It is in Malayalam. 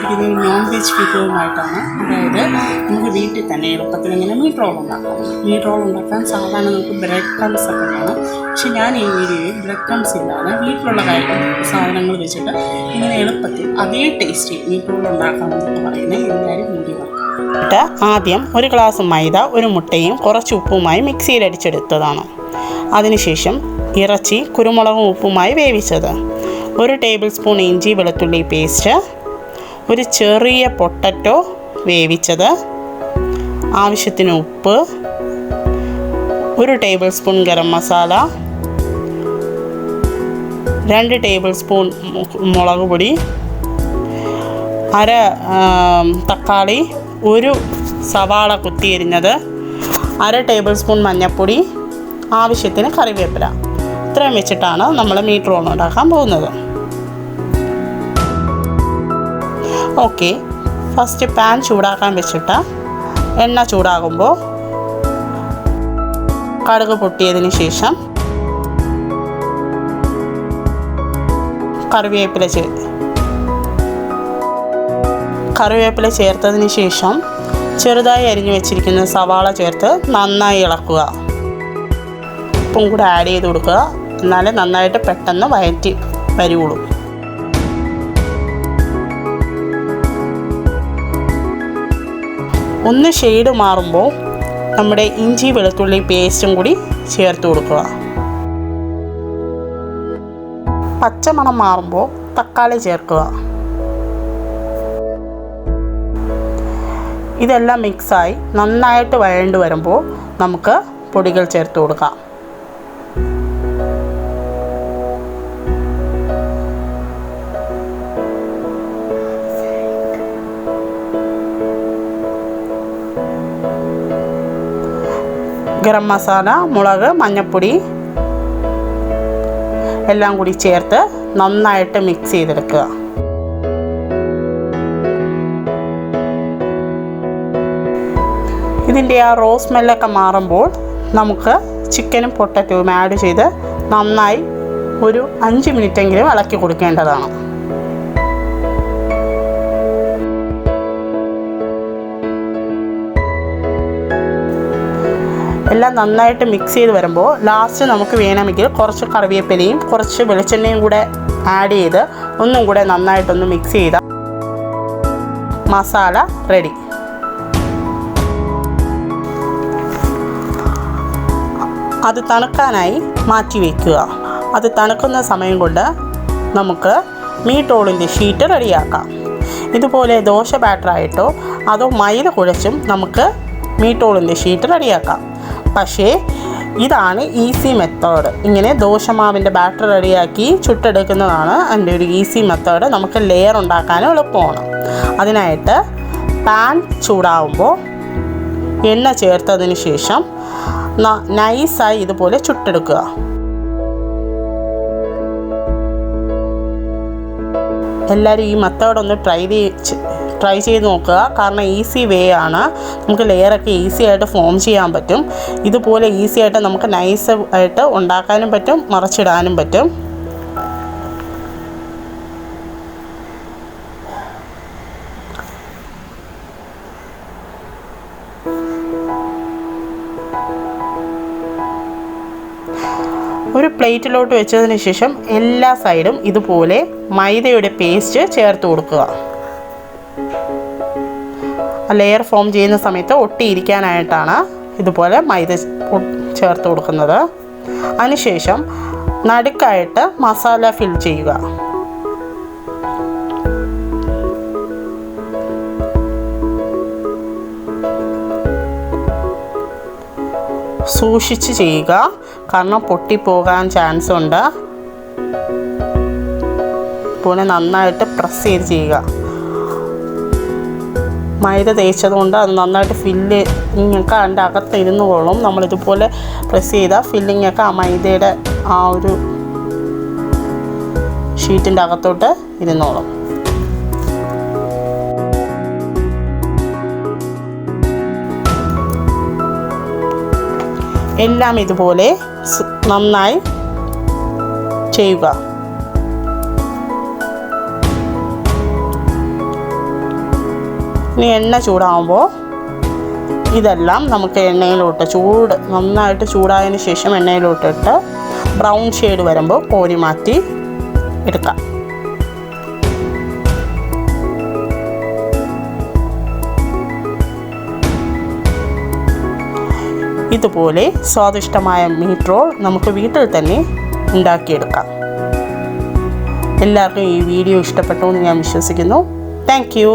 വന്നിരിക്കുന്നത് നോൺ വെജ് വിഭവമായിട്ടാണ്. അതായത് നമുക്ക് വീട്ടിൽ തന്നെ എളുപ്പത്തിൽ ഇങ്ങനെ മീറ്റ് റോൾ ഉണ്ടാക്കാം. മീറ്റ് റോൾ ഉണ്ടാക്കാൻ സാധാരണ നമുക്ക് ബ്രെഡ് ക്രംസ് ഒക്കെ വേണം. പക്ഷെ ഞാൻ ഈ വീഡിയോയിൽ ബ്രെഡ് ക്രംസ് ഇല്ലാതെ വീട്ടിലുള്ള സാധനങ്ങൾ വെച്ചിട്ട് ഇങ്ങനെ എളുപ്പത്തിൽ അതേ ടേസ്റ്റി മീറ്റ് റോൾ ഉണ്ടാക്കാമെന്നൊക്കെ പറയുന്നത് എല്ലാവരും വീഡിയോ ആദ്യം ഒരു ഗ്ലാസ് മൈദ, ഒരു മുട്ടയും കുറച്ച് ഉപ്പുമായി മിക്സിയിൽ അടിച്ചെടുത്തതാണ്. അതിനുശേഷം ഇറച്ചി കുരുമുളകും ഉപ്പുമായി വേവിച്ചത്, 1 ടേബിൾ സ്പൂൺ ഇഞ്ചി വെളുത്തുള്ളി പേസ്റ്റ്, ഒരു ചെറിയ പൊട്ടറ്റോ വേവിച്ചത്, ആവശ്യത്തിന് ഉപ്പ്, 1 table spoon garam masala, 2 table spoon മുളക് പൊടി, തക്കാളി, 1 സവാള കുത്തിയരിഞ്ഞത്, 1/2 ടേബിൾ സ്പൂൺ മഞ്ഞൾപ്പൊടി, ആവശ്യത്തിന് കറിവേപ്പില. ഇത്രയും വെച്ചിട്ടാണ് നമ്മൾ മീറ്റ് റോൾ ഉണ്ടാക്കാൻ പോകുന്നത്. ഓക്കെ, ഫസ്റ്റ് പാൻ ചൂടാക്കാൻ വെച്ചിട്ട് എണ്ണ ചൂടാകുമ്പോൾ കടുക് പൊട്ടിയതിന് ശേഷം കറിവേപ്പില ചേർത്തതിന് ശേഷം ചെറുതായി അരിഞ്ഞു വെച്ചിരിക്കുന്ന സവാള ചേർത്ത് നന്നായി ഇളക്കുക. ഉപ്പും കൂടെ ആഡ് ചെയ്ത് കൊടുക്കുക, എന്നാലേ നന്നായിട്ട് പെട്ടെന്ന് വഴറ്റി വരുള്ളൂ. ഒന്ന് ഷെയ്ഡ് മാറുമ്പോൾ നമ്മുടെ ഇഞ്ചി വെളുത്തുള്ളി പേസ്റ്റും കൂടി ചേർത്ത് കൊടുക്കുക. പച്ചമണം മാറുമ്പോൾ തക്കാളി ചേർക്കുക. ഇതെല്ലാം മിക്സായി നന്നായിട്ട് വഴണ്ട് വരുമ്പോൾ നമുക്ക് പൊടികൾ ചേർത്ത് കൊടുക്കാം. ഗരം മസാല, മുളക്, മഞ്ഞൾപ്പൊടി എല്ലാം കൂടി ചേർത്ത് നന്നായിട്ട് മിക്സ് ചെയ്തെടുക്കുക. ഇതിൻ്റെ ആ റോ സ്മെല്ലൊക്കെ മാറുമ്പോൾ നമുക്ക് ചിക്കനും പൊട്ടറ്റോയും ആഡ് ചെയ്ത് നന്നായി ഒരു 5 മിനിറ്റെങ്കിലും ഇളക്കി കൊടുക്കേണ്ടതാണ്. എല്ലാം നന്നായിട്ട് മിക്സ് ചെയ്ത് വരുമ്പോൾ ലാസ്റ്റ് നമുക്ക് വേണമെങ്കിൽ കുറച്ച് കറിവേപ്പിലയും കുറച്ച് വെളിച്ചെണ്ണയും കൂടെ ആഡ് ചെയ്ത് ഒന്നും കൂടെ നന്നായിട്ടൊന്ന് മിക്സ് ചെയ്താൽ മസാല റെഡി. അത് തണുക്കാനായി മാറ്റി വയ്ക്കുക. അത് തണുക്കുന്ന സമയം കൊണ്ട് നമുക്ക് മീറ്റ് റോളിൻ്റെ ഷീറ്റ് റെഡിയാക്കാം. ഇതുപോലെ ദോശ ബാറ്ററായിട്ടോ അതോ മൈദ കുഴച്ചും നമുക്ക് മീറ്റ് റോളിൻ്റെ ഷീറ്റ് റെഡിയാക്കാം. പക്ഷേ ഇതാണ് ഈസി മെത്തേഡ്. ഇങ്ങനെ ദോശമാവിൻ്റെ ബാറ്റർ റെഡിയാക്കി ചുട്ടെടുക്കുന്നതാണ് അതിൻ്റെ ഒരു ഈസി മെത്തേഡ്. നമുക്ക് ലെയർ ഉണ്ടാക്കാനും എളുപ്പമാണ്. അതിനായിട്ട് പാൻ ചൂടാവുമ്പോൾ എണ്ണ ചേർത്തതിന് ശേഷം നൈസായി ഇതുപോലെ ചുട്ടെടുക്കുക. എല്ലാവരും ഈ മെത്തേഡ് ഒന്ന് ട്രൈ ചെയ്ത് നോക്കുക. കാരണം ഈസി വേ ആണ്. നമുക്ക് ലെയറൊക്കെ ഈസി ആയിട്ട് ഫോം ചെയ്യാൻ പറ്റും. ഇതുപോലെ ഈസി ആയിട്ട് നമുക്ക് നൈസ് ആയിട്ട് ഉണ്ടാക്കാനും പറ്റും, മറിച്ചിടാനും പറ്റും. ഒരു പ്ലേറ്റിലോട്ട് വെച്ചതിന് ശേഷം എല്ലാ സൈഡും ഇതുപോലെ മൈദയുടെ പേസ്റ്റ് ചേർത്ത് കൊടുക്കുക. ലെയർ ഫോം ചെയ്യുന്ന സമയത്ത് ഒട്ടിയിരിക്കാനായിട്ടാണ് ഇതുപോലെ മൈദ ചേർത്ത് കൊടുക്കുന്നത്. അതിനുശേഷം നടുക്കായിട്ട് മസാല ഫിൽ ചെയ്യുക. സൂക്ഷിച്ച് ചെയ്യുക, കാരണം പൊട്ടിപ്പോകാൻ ചാൻസ് ഉണ്ട്. പോലെ നന്നായിട്ട് പ്രസ് ചെയ്ത് ചെയ്യുക. മൈദ തേച്ചതുകൊണ്ട് അത് നന്നായിട്ട് ഫില്ലിങ്ങൊക്കെ അതിൻ്റെ അകത്ത് ഇരുന്നുകൊള്ളും. നമ്മളിതുപോലെ പ്രസ് ചെയ്താൽ ഫില്ലിങ്ങൊക്കെ ആ മൈദയുടെ ആ ഒരു ഷീറ്റിൻ്റെ അകത്തോട്ട് ഇരുന്നോളും. എല്ലാം ഇതുപോലെ നന്നായി ചെയ്യുക. ഇനി എണ്ണ ചൂടാകുമ്പോൾ ഇതെല്ലാം നമുക്ക് എണ്ണയിലോട്ട് നന്നായിട്ട് ചൂടായതിന് ശേഷം എണ്ണയിലോട്ടിട്ട് ബ്രൗൺ ഷെയ്ഡ് വരുമ്പോൾ കോരി മാറ്റി എടുക്കാം. ഇതുപോലെ സ്വാദിഷ്ടമായ മീറ്റ് റോൾ നമുക്ക് വീട്ടിൽ തന്നെ ഉണ്ടാക്കിയെടുക്കാം. എല്ലാവർക്കും ഈ വീഡിയോ ഇഷ്ടപ്പെട്ടു എന്ന് ഞാൻ വിശ്വസിക്കുന്നു. Thank you.